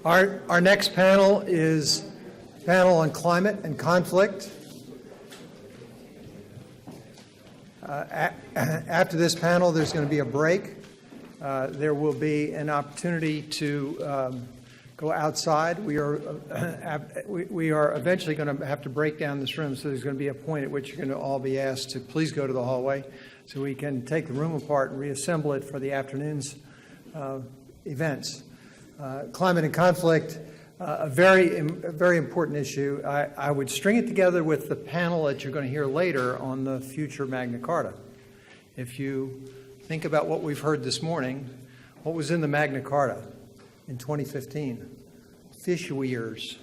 Our next panel is a panel on climate and conflict. After this panel, there's going to be a break. There will be an opportunity to go outside. We are eventually going to have to break down this room, so there's going to be a point at which you're going to all be asked to please go to the hallway so we can take the room apart and reassemble it for the afternoon's events. Climate and conflict, a very important issue. I would string it together with the panel that you're going to hear later on the future Magna Carta. If you think about what we've heard this morning, what was in the Magna Carta in 2015? Fish weirs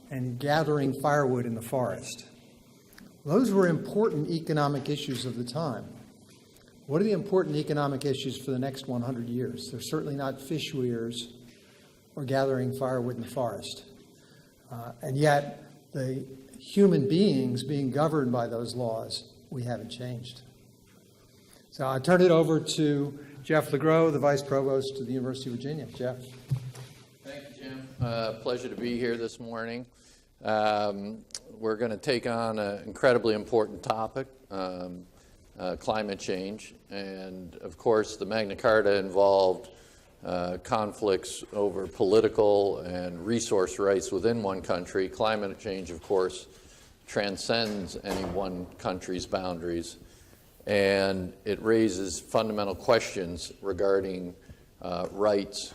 and gathering firewood in the forest. Those were important economic issues of the time. What are the important economic issues for the next 100 years? They're certainly not fish weirs or gathering firewood in the forest. And yet, the human beings being governed by those laws, we haven't changed. So I turn it over to Jeff Lagro, the Vice Provost of the University of Virginia. Jeff. Thank you, Jim. Pleasure to be here this morning. We're going to take on an incredibly important topic, climate change. And of course, the Magna Carta involved conflicts over political and resource rights within one country. Climate change, of course, transcends any one country's boundaries, and it raises fundamental questions regarding rights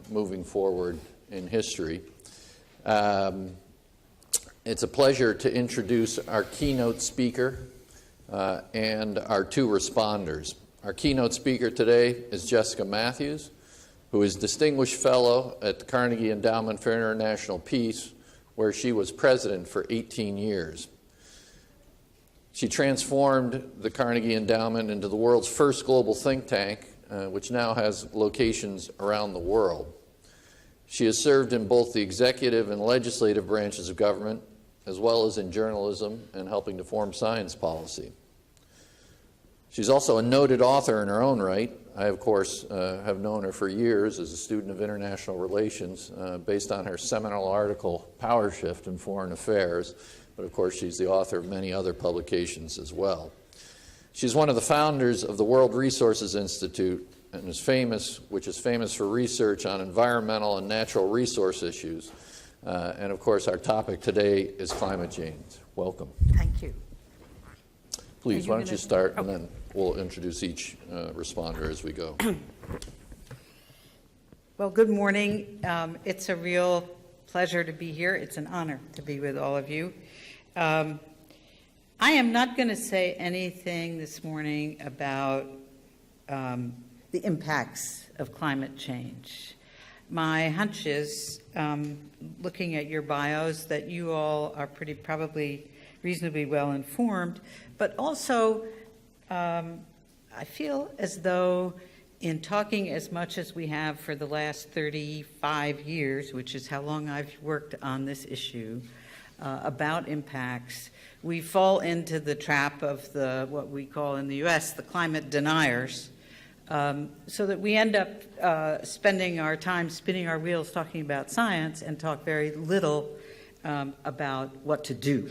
moving forward in history. It's a pleasure to introduce our keynote speaker and our two responders. Our keynote speaker today is Jessica Mathews, who is Distinguished Fellow at the Carnegie Endowment for International Peace, where she was president for 18 years. She transformed the Carnegie Endowment into the world's first global think tank, which now has locations around the world. She has served in both the executive and legislative branches of government, as well as in journalism and helping to form science policy. She's also a noted author in her own right. I, of course, have known her for years as a student of international relations based on her seminal article, Power Shift in Foreign Affairs. But, of course, she's the author of many other publications as well. She's one of the founders of the World Resources Institute, and which is famous for research on environmental and natural resource issues. And, of course, our topic today is climate change. Welcome. Thank you. Please, why don't you start, and then we'll introduce each responder as we go. Well, good morning. It's a real pleasure to be here. It's an honor to be with all of you. I am not going to say anything this morning about the impacts of climate change. My hunch is, looking at your bios, that you all are probably reasonably well informed, but also I feel as though in talking as much as we have for the last 35 years, which is how long I've worked on this issue, about impacts, we fall into the trap of what we call in the U.S. the climate deniers, so that we end up spending our time spinning our wheels talking about science and talk very little about what to do.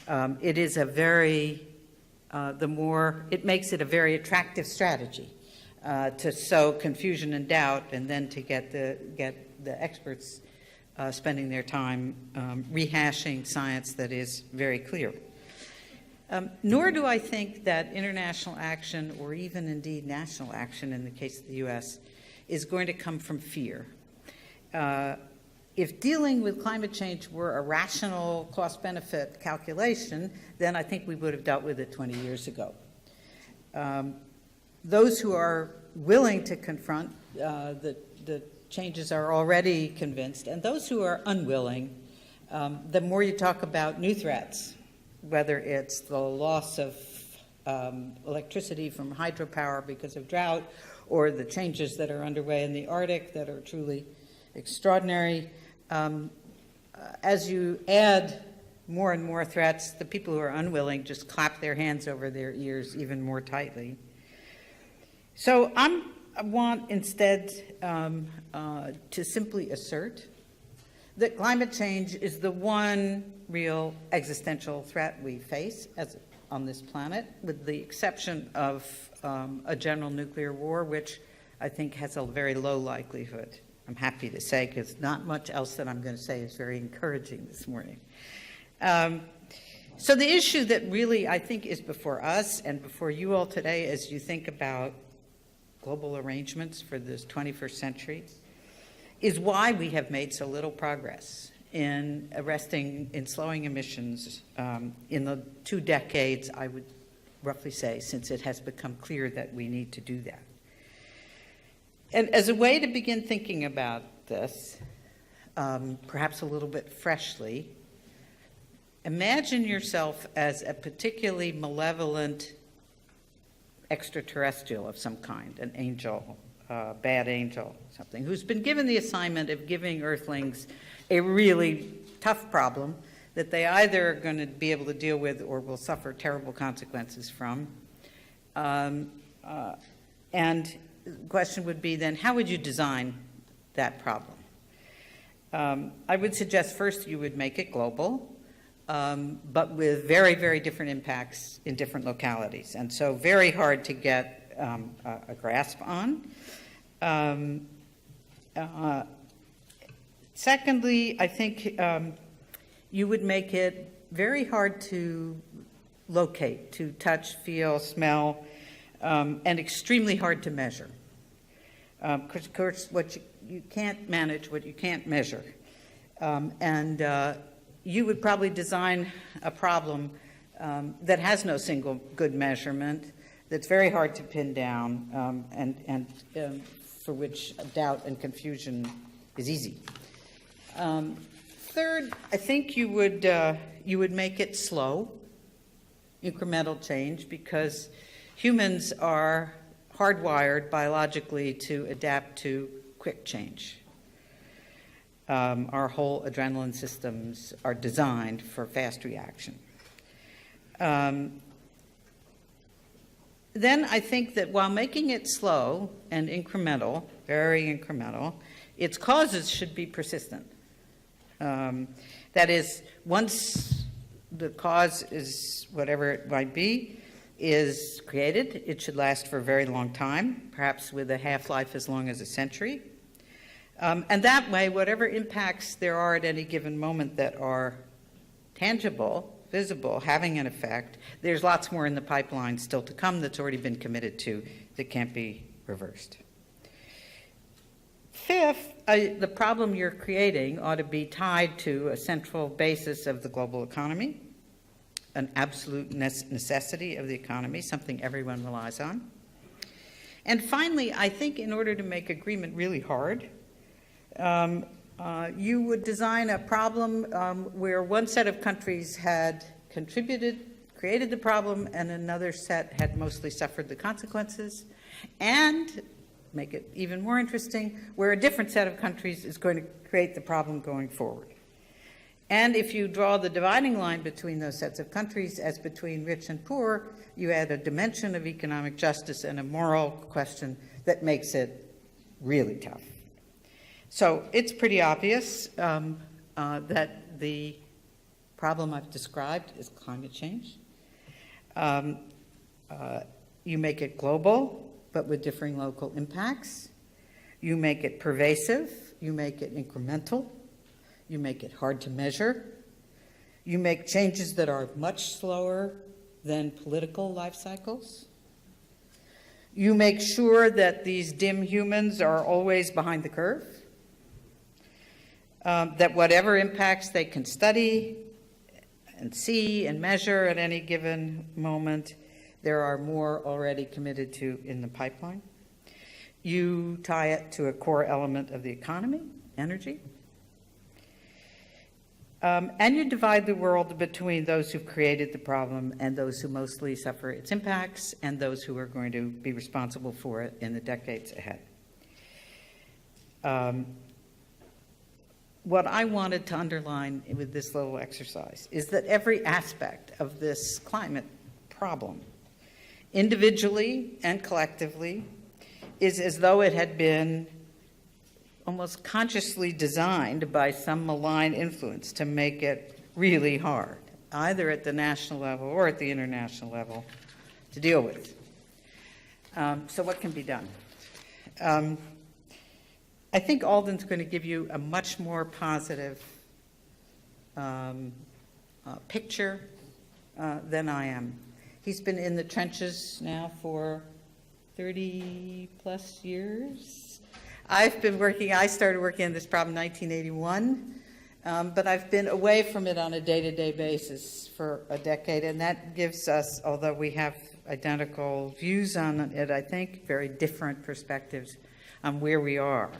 It is a very, it makes it a very attractive strategy to sow confusion and doubt, and then to get the experts spending their time rehashing science that is very clear. Nor do I think that international action, or even indeed national action in the case of the U.S., is going to come from fear. If dealing with climate change were a rational cost-benefit calculation, then I think we would have dealt with it 20 years ago. Those who are willing to confront the changes are already convinced, and those who are unwilling, the more you talk about new threats, whether it's the loss of electricity from hydropower because of drought, or the changes that are underway in the Arctic that are truly extraordinary, as you add more and more threats, the people who are unwilling just clap their hands over their ears even more tightly. So I want instead to simply assert that climate change is the one real existential threat we face on this planet, with the exception of a general nuclear war, which I think has a very low likelihood. I'm happy to say, because not much else that I'm going to say is very encouraging this morning. So the issue that really I think is before us and before you all today as you think about global arrangements for this 21st century is why we have made so little progress in slowing emissions in the 2 decades, I would roughly say, since it has become clear that we need to do that. And as a way to begin thinking about this, perhaps a little bit freshly, imagine yourself as a particularly malevolent extraterrestrial of some kind, an angel, bad angel, something, who's been given the assignment of giving Earthlings a really tough problem that they either are going to be able to deal with or will suffer terrible consequences from. And the question would be then, how would you design that problem? I would suggest first you would make it global, but with very, very different impacts in different localities, and so very hard to get a grasp on. Secondly, I think you would make it very hard to locate, to touch, feel, smell, and extremely hard to measure. Because, of course, you can't manage what you can't measure. And you would probably design a problem that has no single good measurement, that's very hard to pin down, and for which doubt and confusion is easy. Third, I think you would make it slow, incremental change, because humans are hardwired biologically to adapt to quick change. Our whole adrenaline systems are designed for fast reaction. Then I think that while making it slow and incremental, very incremental, its causes should be persistent. That is, once the cause is whatever it might be, is created, it should last for a very long time, perhaps with a half-life as long as a century. And that way, whatever impacts there are at any given moment that are tangible, visible, having an effect, there's lots more in the pipeline still to come that's already been committed to that can't be reversed. Fifth, the problem you're creating ought to be tied to a central basis of the global economy, an absolute necessity of the economy, something everyone relies on. And finally, I think in order to make agreement really hard, you would design a problem where one set of countries had created the problem, and another set had mostly suffered the consequences, and make it even more interesting, where a different set of countries is going to create the problem going forward. And if you draw the dividing line between those sets of countries as between rich and poor, you add a dimension of economic justice and a moral question that makes it really tough. So it's pretty obvious that the problem I've described is climate change. You make it global, but with differing local impacts. You make it pervasive. You make it incremental. You make it hard to measure. You make changes that are much slower than political life cycles. You make sure that these dim humans are always behind the curve, that whatever impacts they can study and see and measure at any given moment, there are more already committed to in the pipeline. You tie it to a core element of the economy, energy. And you divide the world between those who've created the problem and those who mostly suffer its impacts and those who are going to be responsible for it in the decades ahead. What I wanted to underline with this little exercise is that every aspect of this climate problem, individually and collectively, is as though it had been almost consciously designed by some malign influence to make it really hard, either at the national level or at the international level, to deal with. So what can be done? I think Alden's going to give you a much more positive picture than I am. He's been in the trenches now for 30 plus years. I started working on this problem in 1981, but I've been away from it on a day-to-day basis for a decade, and that gives us, although we have identical views on it, I think, very different perspectives on where we are.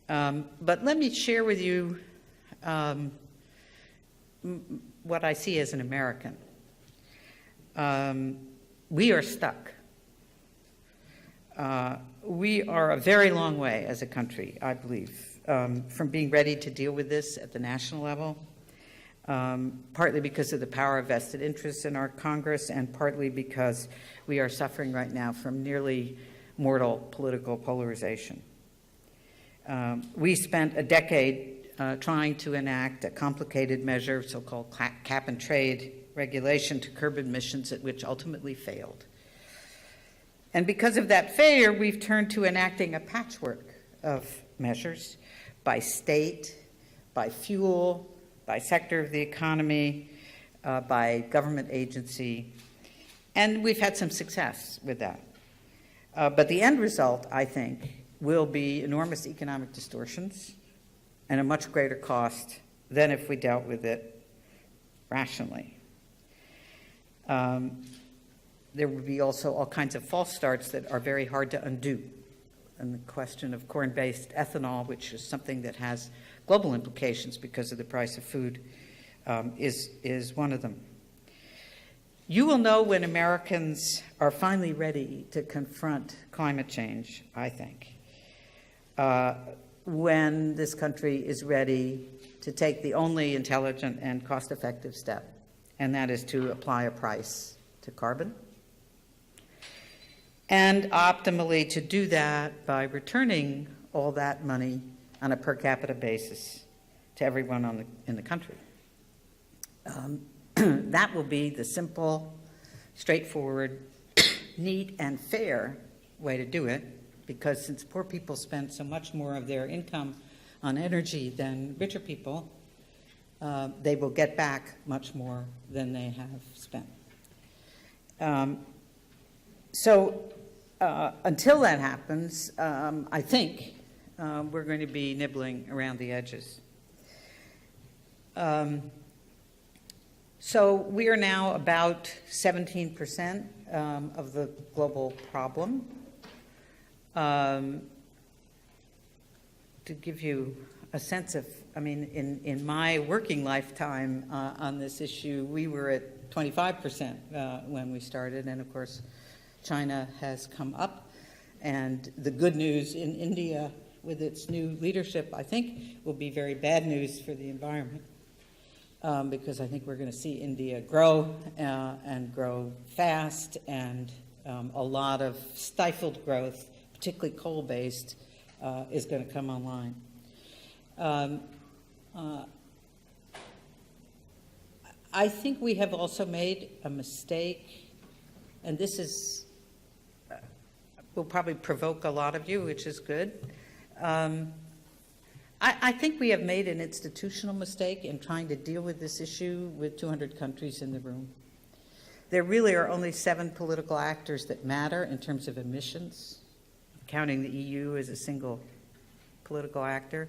But let me share with you what I see as an American. We are stuck. We are a very long way as a country, I believe, from being ready to deal with this at the national level, partly because of the power of vested interests in our Congress, and partly because we are suffering right now from nearly mortal political polarization. We spent a decade trying to enact a complicated measure, so-called cap-and-trade regulation to curb emissions, which ultimately failed. And because of that failure, we've turned to enacting a patchwork of measures by state, by fuel, by sector of the economy, by government agency, and we've had some success with that. But the end result, I think, will be enormous economic distortions and a much greater cost than if we dealt with it rationally. There would be also all kinds of false starts that are very hard to undo. And the question of corn-based ethanol, which is something that has global implications because of the price of food, is one of them. You will know when Americans are finally ready to confront climate change, I think, when this country is ready to take the only intelligent and cost-effective step, and that is to apply a price to carbon. And optimally to do that by returning all that money on a per capita basis to everyone in the country. That will be the simple, straightforward, neat, and fair way to do it, because since poor people spend so much more of their income on energy than richer people, they will get back much more than they have spent. Until that happens, I think we're going to be nibbling around the edges. So we are now about 17% of the global problem. To give you a sense of, in my working lifetime on this issue, we were at 25% when we started, and of course, China has come up, and the good news in India with its new leadership, I think, will be very bad news for the environment, because I think we're going to see India grow and grow fast, and a lot of stifled growth, particularly coal-based, is going to come online. I think we have also made a mistake, and this will probably provoke a lot of you, which is good. I think we have made an institutional mistake in trying to deal with this issue with 200 countries in the room. There really are only 7 political actors that matter in terms of emissions, counting the EU as a single political actor.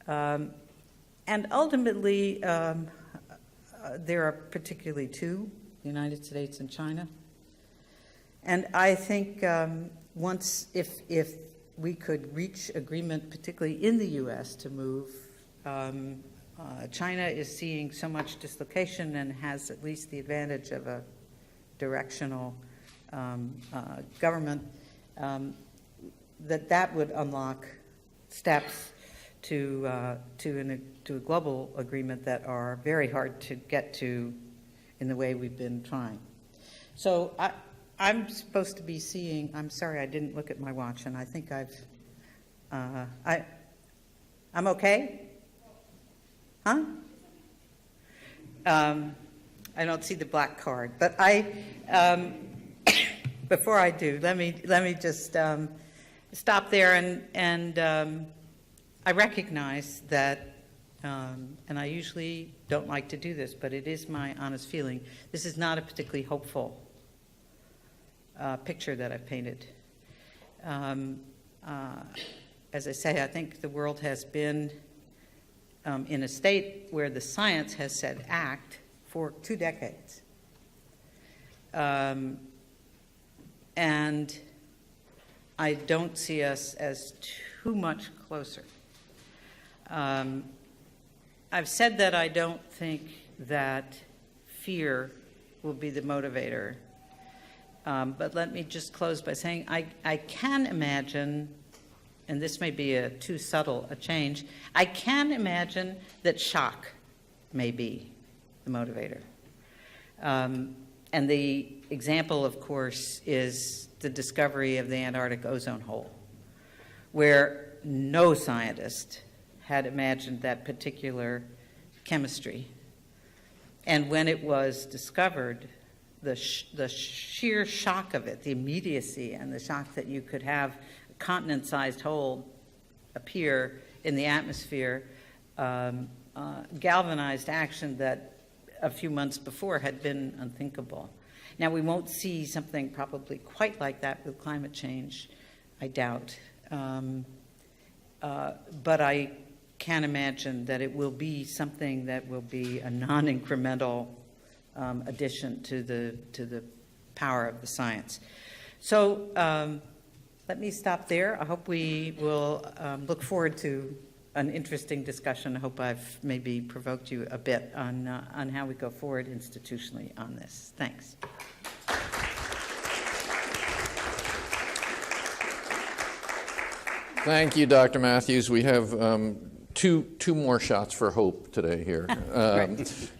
And ultimately, there are particularly 2, the United States and China. And I think if we could reach agreement, particularly in the U.S., to move, China is seeing so much dislocation and has at least the advantage of a directional government, that would unlock steps to a global agreement that are very hard to get to in the way we've been trying. So I'm supposed to be seeing, I'm sorry I didn't look at my watch, and I think I've I'm okay? Huh? I don't see the black card, but before I do, let me just stop there and I recognize that, and I usually don't like to do this, but it is my honest feeling, this is not a particularly hopeful picture that I've painted. As I say, I think the world has been in a state where the science has said act for 2 decades. And I don't see us as too much closer. I've said that I don't think that fear will be the motivator. But let me just close by saying I can imagine, and this may be too subtle a change, I can imagine that shock may be the motivator. And the example, of course, is the discovery of the Antarctic ozone hole, where no scientist had imagined that particular chemistry. And when it was discovered, the sheer shock of it, the immediacy and the shock that you could have a continent-sized hole appear in the atmosphere, galvanized action that a few months before had been unthinkable. Now, we won't see something probably quite like that with climate change, I doubt. But I can imagine that it will be something that will be a non-incremental addition to the power of the science. So let me stop there. I hope we will look forward to an interesting discussion. I hope I've maybe provoked you a bit on how we go forward institutionally on this. Thanks. Thank you, Dr. Mathews. We have two more shots for hope today here.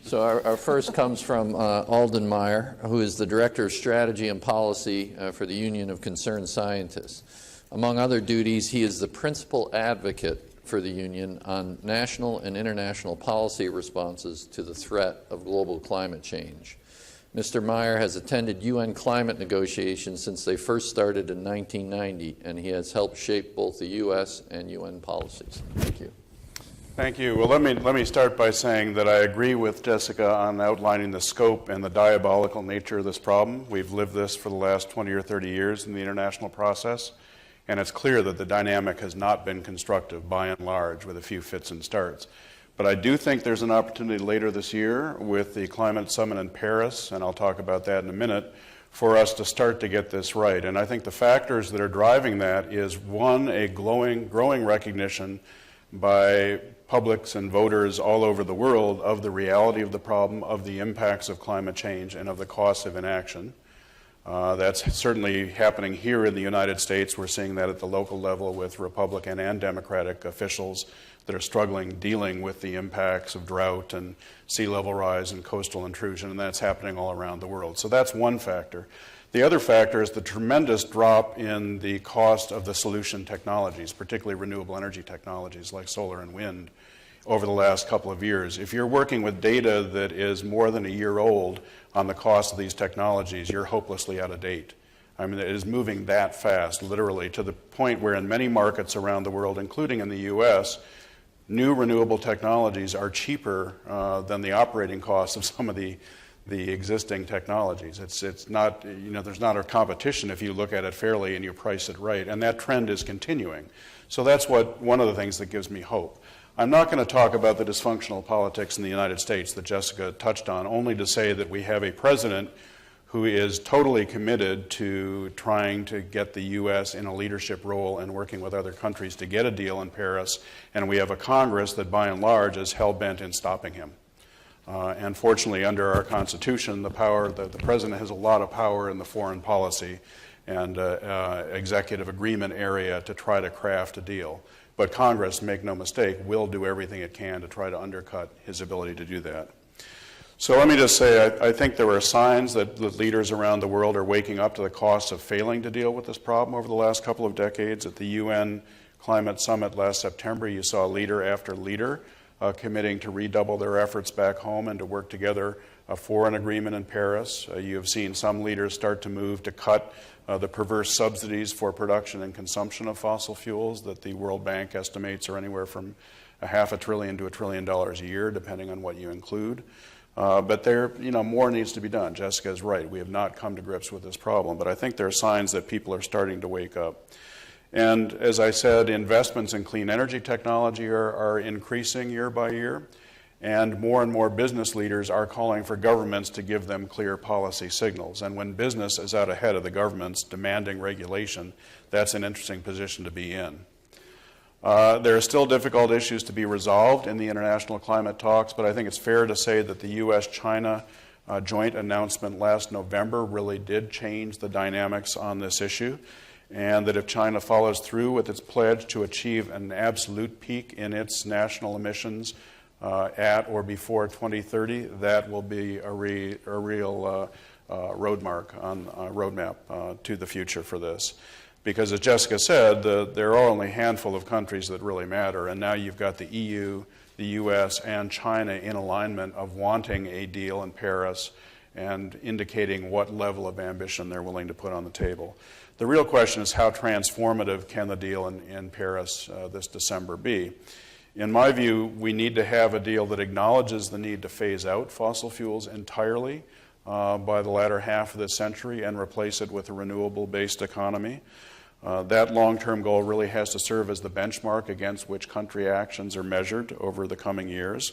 So our first comes from Alden Meyer, who is the Director of Strategy and Policy for the Union of Concerned Scientists. Among other duties, he is the principal advocate for the union on national and international policy responses to the threat of global climate change. Mr. Meyer has attended UN climate negotiations since they first started in 1990, and he has helped shape both the U.S. and UN policies. Thank you. Thank you. Well, let me start by saying that I agree with Jessica on outlining the scope and the diabolical nature of this problem. We've lived this for the last 20 or 30 years in the international process, and it's clear that the dynamic has not been constructive by and large, with a few fits and starts. But I do think there's an opportunity later this year with the climate summit in Paris, and I'll talk about that in a minute, for us to start to get this right. And I think the factors that are driving that is, one, a growing recognition by publics and voters all over the world of the reality of the problem, of the impacts of climate change, and of the costs of inaction. That's certainly happening here in the United States. We're seeing that at the local level with Republican and Democratic officials that are struggling dealing with the impacts of drought and sea level rise and coastal intrusion, and that's happening all around the world. So that's one factor. The other factor is the tremendous drop in the cost of the solution technologies, particularly renewable energy technologies like solar and wind, over the last couple of years. If you're working with data that is more than a year old on the cost of these technologies, you're hopelessly out of date. I mean, it is moving that fast, literally, to the point where in many markets around the world, including in the U.S., new renewable technologies are cheaper than the operating costs of some of the existing technologies. It's not, there's not a competition if you look at it fairly and you price it right, and that trend is continuing. So that's one of the things that gives me hope. I'm not going to talk about the dysfunctional politics in the United States that Jessica touched on, only to say that we have a president who is totally committed to trying to get the U.S. in a leadership role and working with other countries to get a deal in Paris, and we have a Congress that by and large is hell-bent in stopping him. And fortunately, under our Constitution, the president has a lot of power in the foreign policy and executive agreement area to try to craft a deal. But Congress, make no mistake, will do everything it can to try to undercut his ability to do that. So let me just say, I think there are signs that leaders around the world are waking up to the costs of failing to deal with this problem over the last couple of decades. At the UN climate summit last September, you saw leader after leader committing to redouble their efforts back home and to work together for an agreement in Paris. You have seen some leaders start to move to cut the perverse subsidies for production and consumption of fossil fuels that the World Bank estimates are anywhere from $500 billion to $1 trillion a year, depending on what you include. But more needs to be done. Jessica is right. We have not come to grips with this problem, but I think there are signs that people are starting to wake up. And as I said, investments in clean energy technology are increasing year by year, and more business leaders are calling for governments to give them clear policy signals. And when business is out ahead of the governments demanding regulation, that's an interesting position to be in. There are still difficult issues to be resolved in the international climate talks, but I think it's fair to say that the U.S.-China joint announcement last November really did change the dynamics on this issue, and that if China follows through with its pledge to achieve an absolute peak in its national emissions at or before 2030, that will be a real roadmap to the future for this. Because as Jessica said, there are only a handful of countries that really matter, and now you've got the EU, the US, and China in alignment of wanting a deal in Paris and indicating what level of ambition they're willing to put on the table. The real question is how transformative can the deal in Paris this December be? In my view, we need to have a deal that acknowledges the need to phase out fossil fuels entirely by the latter half of this century and replace it with a renewable-based economy. That long-term goal really has to serve as the benchmark against which country actions are measured over the coming years.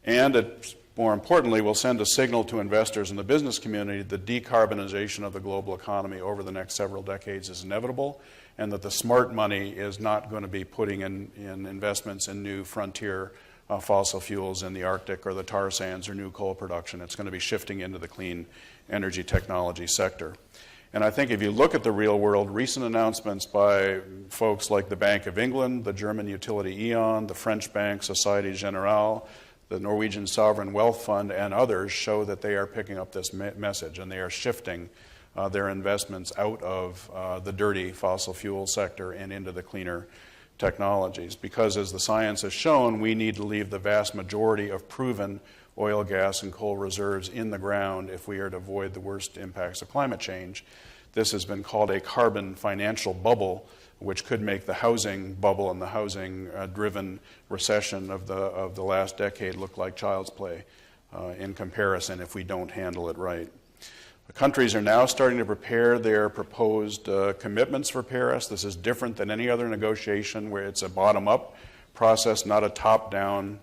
And it, more importantly, will send a signal to investors in the business community that decarbonization of the global economy over the next several decades is inevitable, and that the smart money is not going to be putting in investments in new frontier fossil fuels in the Arctic or the tar sands or new coal production. It's going to be shifting into the clean energy technology sector. And I think if you look at the real world, recent announcements by folks like the Bank of England, the German utility E.ON, the French bank Société Générale, the Norwegian Sovereign Wealth Fund, and others show that they are picking up this message and they are shifting their investments out of the dirty fossil fuel sector and into the cleaner technologies. Because as the science has shown, we need to leave the vast majority of proven oil, gas, and coal reserves in the ground if we are to avoid the worst impacts of climate change. This has been called a carbon financial bubble, which could make the housing bubble and the housing-driven recession of the last decade look like child's play in comparison if we don't handle it right. The countries are now starting to prepare their proposed commitments for Paris. This is different than any other negotiation where it's a bottom-up process, not a top-down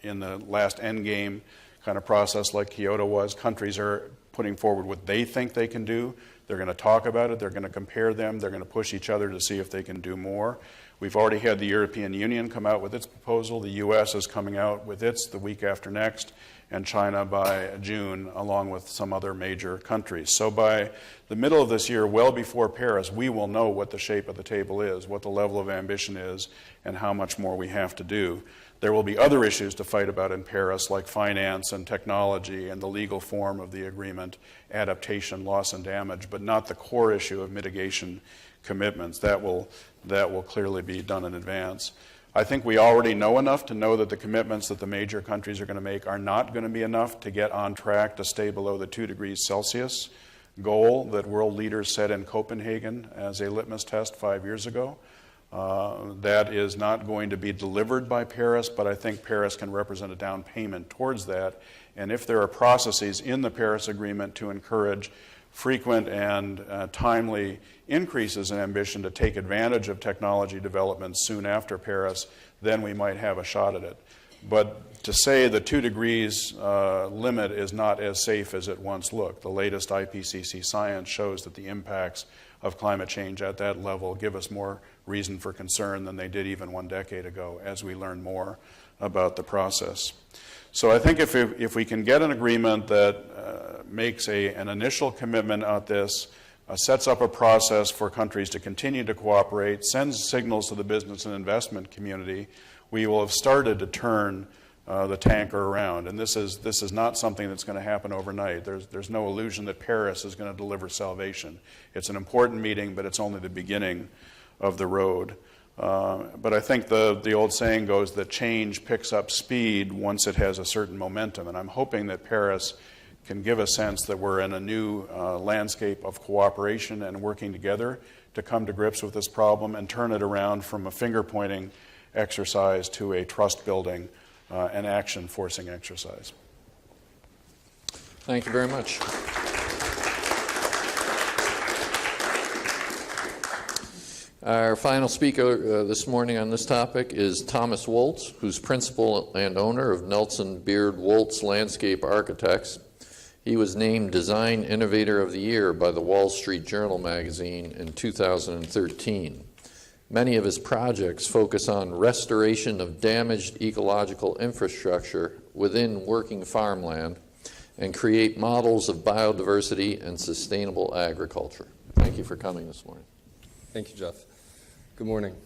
in the last end game kind of process like Kyoto was. Countries are putting forward what they think they can do. They're going to talk about it. They're going to compare them. They're going to push each other to see if they can do more. We've already had the European Union come out with its proposal. The U.S. is coming out with its the week after next, and China by June, along with some other major countries. So by the middle of this year, well before Paris, we will know what the shape of the table is, what the level of ambition is, and how much more we have to do. There will be other issues to fight about in Paris, like finance and technology and the legal form of the agreement, adaptation, loss and damage, but not the core issue of mitigation commitments. That will clearly be done in advance. I think we already know enough to know that the commitments that the major countries are going to make are not going to be enough to get on track to stay below the 2 degrees Celsius goal that world leaders set in Copenhagen as a litmus test 5 years ago. That is not going to be delivered by Paris, but I think Paris can represent a down payment towards that. And if there are processes in the Paris Agreement to encourage frequent and timely increases in ambition to take advantage of technology developments soon after Paris, then we might have a shot at it. But to say the 2 degrees limit is not as safe as it once looked. The latest IPCC science shows that the impacts of climate change at that level give us more reason for concern than they did even 1 decade ago as we learn more about the process. So I think if we can get an agreement that makes an initial commitment at this, sets up a process for countries to continue to cooperate, sends signals to the business and investment community, we will have started to turn the tanker around. And this is not something that's going to happen overnight. There's no illusion that Paris is going to deliver salvation. It's an important meeting, but it's only the beginning of the road. But I think the old saying goes that change picks up speed once it has a certain momentum. And I'm hoping that Paris can give a sense that we're in a new landscape of cooperation and working together to come to grips with this problem and turn it around from a finger-pointing exercise to a trust-building and action-forcing exercise. Thank you very much. Our final speaker this morning on this topic is Thomas Woltz, who's principal and owner of Nelson Byrd Woltz Landscape Architects. He was named Design Innovator of the Year by the Wall Street Journal magazine in 2013. Many of his projects focus on restoration of damaged ecological infrastructure within working farmland and create models of biodiversity and sustainable agriculture. Thank you for coming this morning. Thank you, Jeff. Good morning.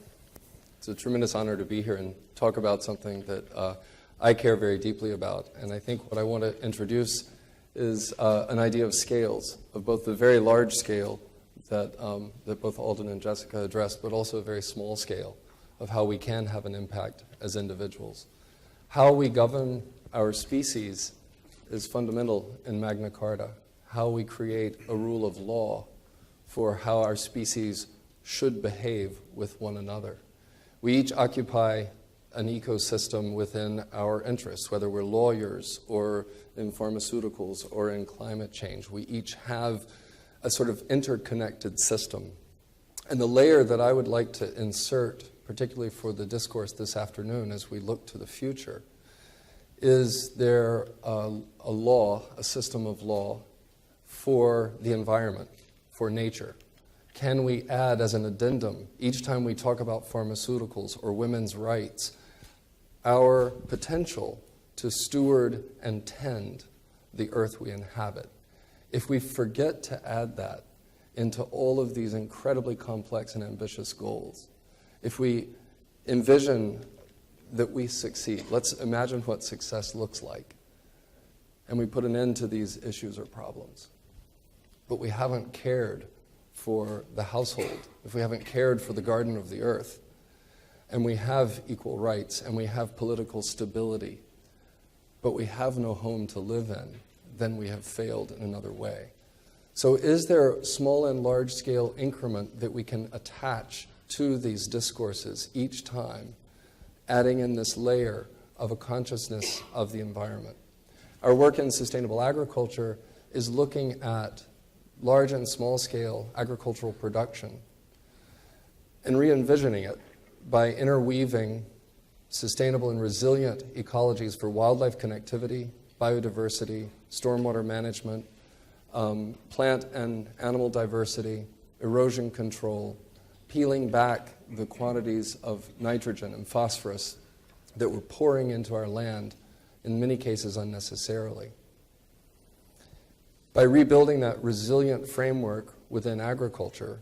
It's a tremendous honor to be here and talk about something that I care very deeply about. And I think what I want to introduce is an idea of scales, of both the very large scale that both Alden and Jessica addressed, but also a very small scale of how we can have an impact as individuals. How we govern our species is fundamental in Magna Carta. How we create a rule of law for how our species should behave with one another. We each occupy an ecosystem within our interests, whether we're lawyers or in pharmaceuticals or in climate change. We each have a sort of interconnected system. And the layer that I would like to insert, particularly for the discourse this afternoon as we look to the future, is there a law, a system of law for the environment, for nature? Can we add as an addendum, each time we talk about pharmaceuticals or women's rights, our potential to steward and tend the earth we inhabit? If we forget to add that into all of these incredibly complex and ambitious goals, if we envision that we succeed, let's imagine what success looks like, and we put an end to these issues or problems, but we haven't cared for the household, if we haven't cared for the garden of the earth, and we have equal rights, and we have political stability, but we have no home to live in, then we have failed in another way. So is there small and large scale increment that we can attach to these discourses each time, adding in this layer of a consciousness of the environment? Our work in sustainable agriculture is looking at large and small scale agricultural production and re-envisioning it by interweaving sustainable and resilient ecologies for wildlife connectivity, biodiversity, stormwater management, plant and animal diversity, erosion control, peeling back the quantities of nitrogen and phosphorus that we're pouring into our land, in many cases unnecessarily. By rebuilding that resilient framework within agriculture,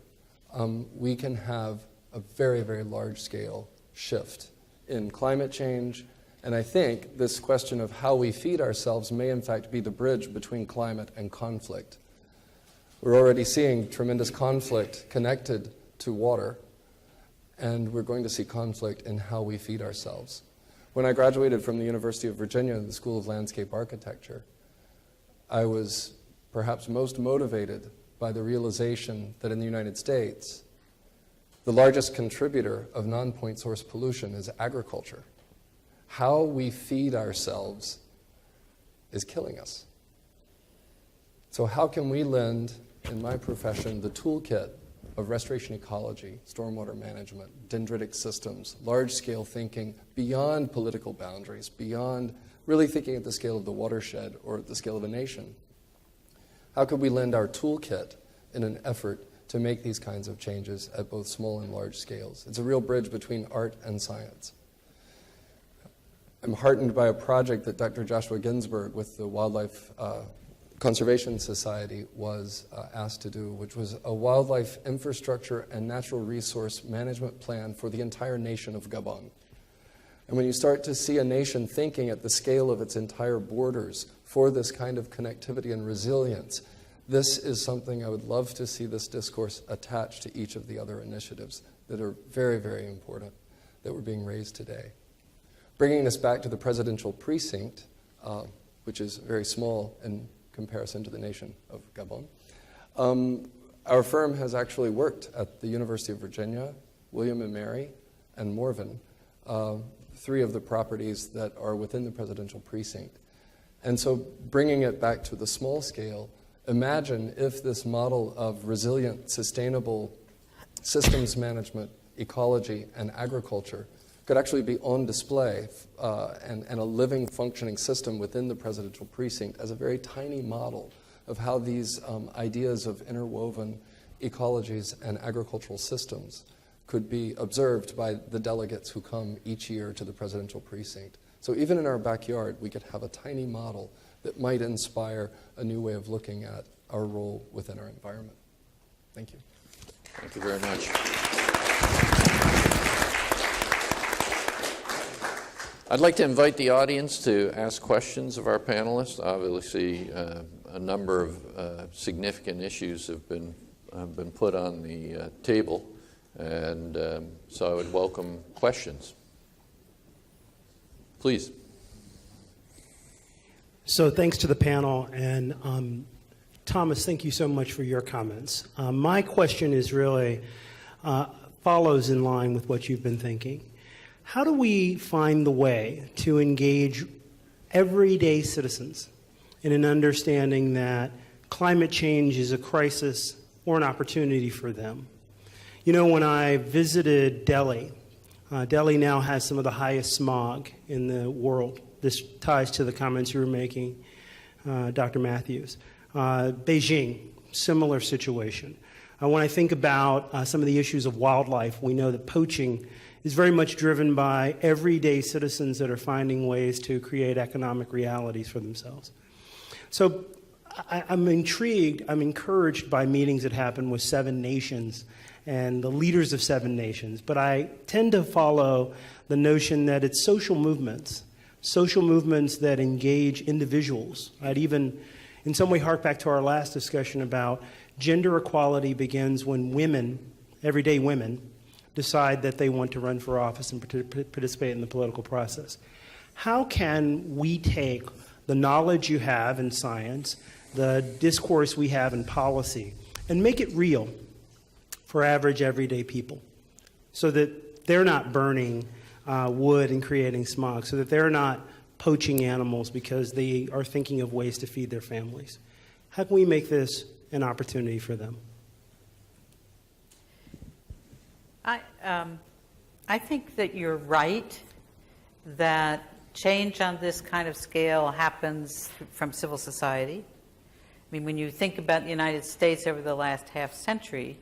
we can have a very, very large-scale shift in climate change. And I think this question of how we feed ourselves may, in fact, be the bridge between climate and conflict. We're already seeing tremendous conflict connected to water, and we're going to see conflict in how we feed ourselves. When I graduated from the University of Virginia, the School of Landscape Architecture, I was perhaps most motivated by the realization that in the United States, the largest contributor of non-point source pollution is agriculture. How we feed ourselves is killing us. So how can we lend, in my profession, the toolkit of restoration ecology, stormwater management, dendritic systems, large-scale thinking beyond political boundaries, beyond really thinking at the scale of the watershed or at the scale of a nation? How could we lend our toolkit in an effort to make these kinds of changes at both small and large scales? It's a real bridge between art and science. I'm heartened by a project that Dr. Joshua Ginsberg with the Wildlife Conservation Society was asked to do, which was a wildlife infrastructure and natural resource management plan for the entire nation of Gabon. And when you start to see a nation thinking at the scale of its entire borders for this kind of connectivity and resilience, this is something I would love to see this discourse attached to each of the other initiatives that are very, very important that were being raised today. Bringing this back to the presidential precinct, which is very small in comparison to the nation of Gabon, our firm has actually worked at the University of Virginia, William and Mary, and Morven, three of the properties that are within the presidential precinct. And so bringing it back to the small scale, imagine if this model of resilient, sustainable systems management, ecology, and agriculture could actually be on display and a living, functioning system within the presidential precinct as a very tiny model of how these ideas of interwoven ecologies and agricultural systems could be observed by the delegates who come each year to the presidential precinct. So even in our backyard, we could have a tiny model that might inspire a new way of looking at our role within our environment. Thank you. Thank you very much. I'd like to invite the audience to ask questions of our panelists. Obviously, a number of significant issues have been put on the table, and so I would welcome questions. Please. So thanks to the panel, and Thomas, thank you so much for your comments. My question is really follows in line with what you've been thinking. How do we find the way to engage everyday citizens in an understanding that climate change is a crisis or an opportunity for them? You know, when I visited Delhi, Delhi now has some of the highest smog in the world. This ties to the comments you were making, Dr. Mathews. Beijing, similar situation. When I think about some of the issues of wildlife, we know that poaching is very much driven by everyday citizens that are finding ways to create economic realities for themselves. So I'm intrigued, I'm encouraged by meetings that happen with 7 nations and the leaders of 7 nations, but I tend to follow the notion that it's social movements that engage individuals. I'd even in some way hark back to our last discussion about gender equality begins when women, everyday women, decide that they want to run for office and participate in the political process. How can we take the knowledge you have in science, the discourse we have in policy, and make it real for average, everyday people so that they're not burning wood and creating smog, so that they're not poaching animals because they are thinking of ways to feed their families? How can we make this an opportunity for them? I think that you're right that change on this kind of scale happens from civil society. I mean, when you think about the United States over the last half century,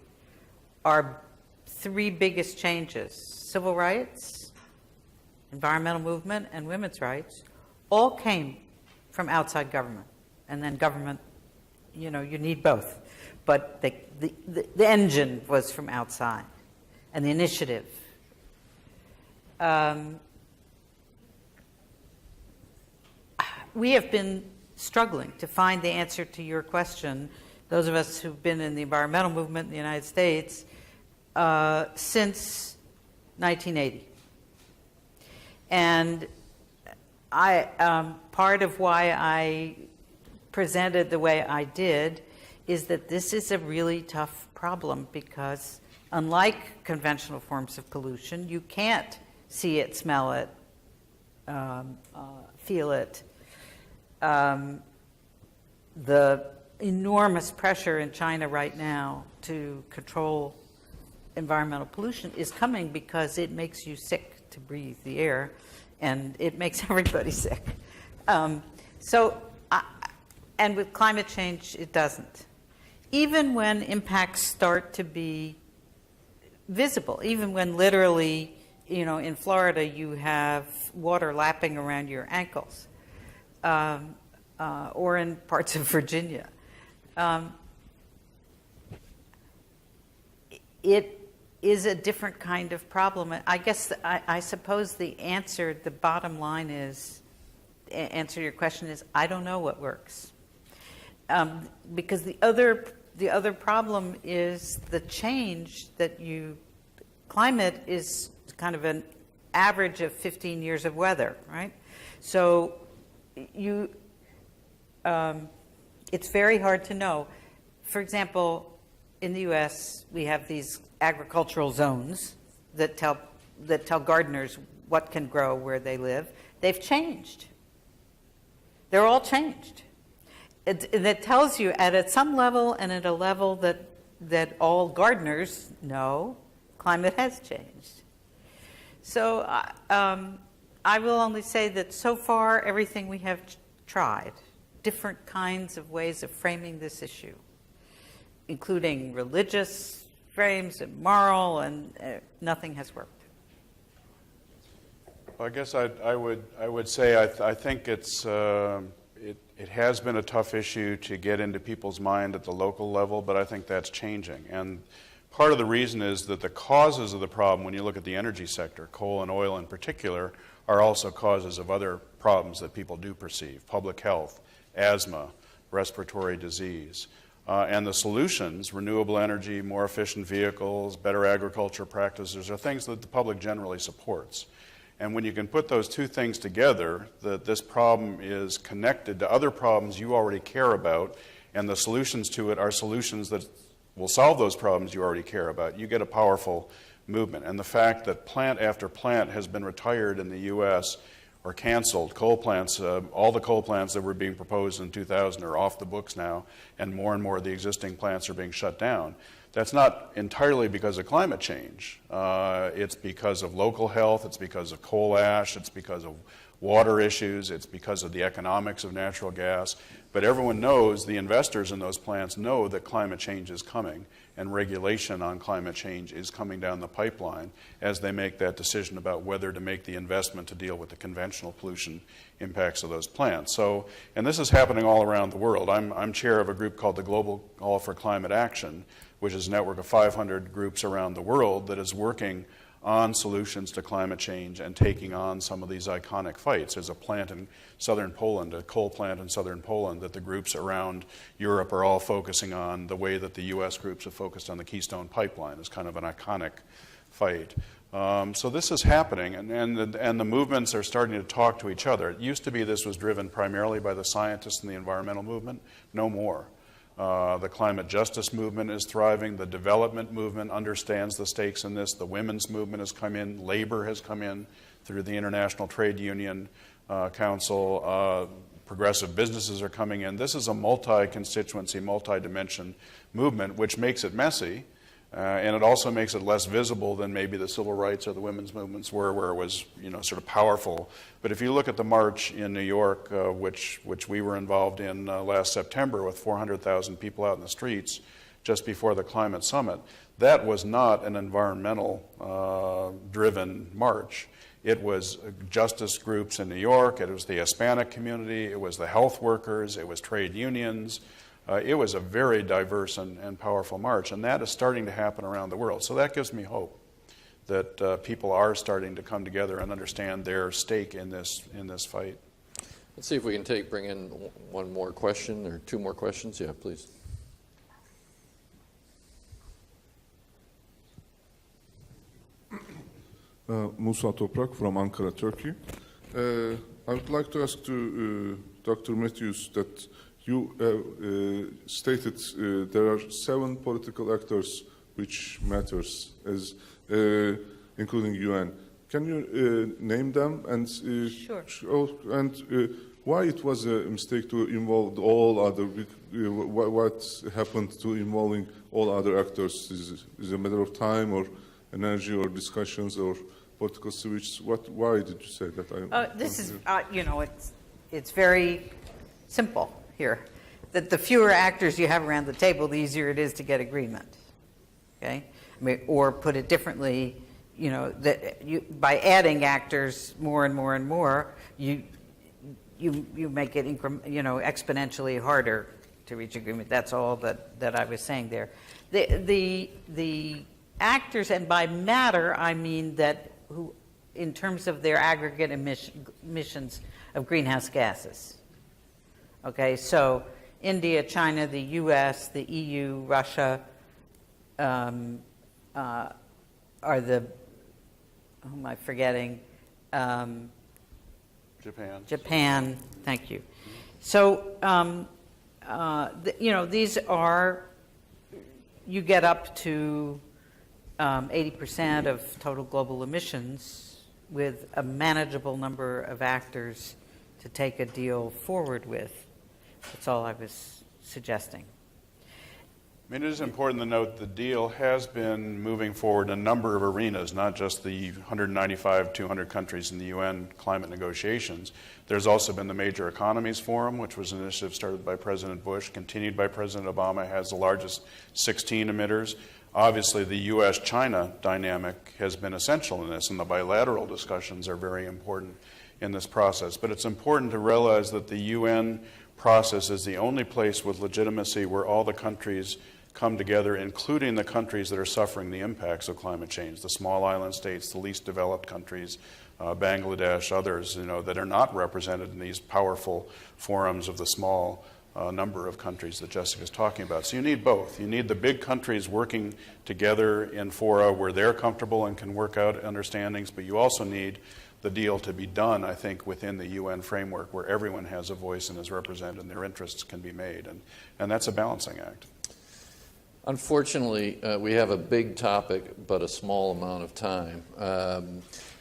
our 3 biggest changes, civil rights, environmental movement, and women's rights, all came from outside government. And then government, you know, you need both. But the engine was from outside, and the initiative. We have been struggling to find the answer to your question, those of us who've been in the environmental movement in the United States, since 1980. And part of why I presented the way I did is that this is a really tough problem because unlike conventional forms of pollution, you can't see it, smell it, feel it. The enormous pressure in China right now to control environmental pollution is coming because it makes you sick to breathe the air, and it makes everybody sick. And with climate change, it doesn't. Even when impacts start to be visible, even when literally, you know, in Florida you have water lapping around your ankles, or in parts of Virginia, it is a different kind of problem. I guess I suppose the bottom line is, answer to your question is, I don't know what works. because the other problem is the change that climate is kind of an average of 15 years of weather, right? So it's very hard to know. For example, in the U.S., we have these agricultural zones that tell gardeners what can grow where they live. They've changed. They're all changed. That tells you at some level and at a level that all gardeners know, climate has changed. So I will only say that so far everything we have tried, different kinds of ways of framing this issue, including religious frames and moral, and nothing has worked. I guess I would say I think it has been a tough issue to get into people's mind at the local level, but I think that's changing. And part of the reason is that the causes of the problem, when you look at the energy sector, coal and oil in particular, are also causes of other problems that people do perceive: public health, asthma, respiratory disease. And the solutions, renewable energy, more efficient vehicles, better agriculture practices, are things that the public generally supports. And when you can put those two things together, that this problem is connected to other problems you already care about, and the solutions to it are solutions that will solve those problems you already care about, you get a powerful movement. And the fact that plant after plant has been retired in the U.S. or canceled, coal plants, all the coal plants that were being proposed in 2000 are off the books now, and more of the existing plants are being shut down. That's not entirely because of climate change. It's because of local health, it's because of coal ash, it's because of water issues, it's because of the economics of natural gas. But everyone knows, the investors in those plants know that climate change is coming, and regulation on climate change is coming down the pipeline as they make that decision about whether to make the investment to deal with the conventional pollution impacts of those plants. So, and this is happening all around the world. I'm chair of a group called the Global Call for Climate Action, which is a network of 500 groups around the world that is working on solutions to climate change and taking on some of these iconic fights. There's a plant in southern Poland, a coal plant in southern Poland, that the groups around Europe are all focusing on the way that the U.S. groups have focused on the Keystone Pipeline as kind of an iconic fight. So this is happening, and the movements are starting to talk to each other. It used to be this was driven primarily by the scientists and the environmental movement. No more. The climate justice movement is thriving. The development movement understands the stakes in this. The women's movement has come in. Labor has come in through the International Trade Union Council. Progressive businesses are coming in. This is a multi-constituency, multi-dimension movement, which makes it messy. And it also makes it less visible than maybe the civil rights or the women's movements were, where it was, sort of powerful. But if you look at the march in New York, which we were involved in last September with 400,000 people out in the streets just before the climate summit, that was not an environmental driven march. It was justice groups in New York, it was the Hispanic community, it was the health workers, it was trade unions. It was a very diverse and powerful march, and that is starting to happen around the world. So that gives me hope that people are starting to come together and understand their stake in this fight. Let's see if we can bring in one more question or two more questions. Yeah, please. Musa Toprak from Ankara, Turkey. I would like to ask to Dr. Mathews that you stated there are 7 political actors which matters, as including UN. Can you name them and Sure. And why it was a mistake to involve all other? What happened to involving all other actors? Is it a matter of time or energy or discussions or political switch? Why did you say that? This is, it's very simple here. That the fewer actors you have around the table, the easier it is to get agreement. Okay, or put it differently, by adding actors more and more and more, you make it exponentially harder to reach agreement. That's all that I was saying there. The actors, and by matter I mean that who, in terms of their aggregate emissions of greenhouse gases. Okay, so India, China, the U.S., the EU, Russia are the, who am I forgetting? Japan, thank you. So, these are, you get up to 80% of total global emissions with a manageable number of actors to take a deal forward with. That's all I was suggesting. I mean, it is important to note the deal has been moving forward in a number of arenas, not just the 195, 200 countries in the UN climate negotiations. There's also been the Major Economies Forum, which was an initiative started by President Bush, continued by President Obama, has the largest 16 emitters. Obviously, the U.S.-China dynamic has been essential in this, and the bilateral discussions are very important in this process. But it's important to realize that the UN process is the only place with legitimacy where all the countries come together, including the countries that are suffering the impacts of climate change, the small island states, the least developed countries, Bangladesh, others, that are not represented in these powerful forums of the small number of countries that Jessica's talking about. So you need both. You need the big countries working together in fora where they're comfortable and can work out understandings, but you also need the deal to be done, I think, within the UN framework where everyone has a voice and is represented and their interests can be made. And that's a balancing act. Unfortunately, we have a big topic, but a small amount of time.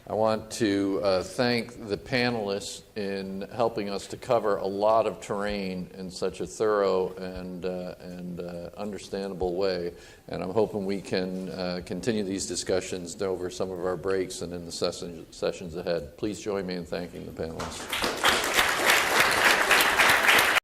I want to thank the panelists in helping us to cover a lot of terrain in such a thorough and understandable way. And I'm hoping we can continue these discussions over some of our breaks and in the sessions ahead. Please join me in thanking the panelists.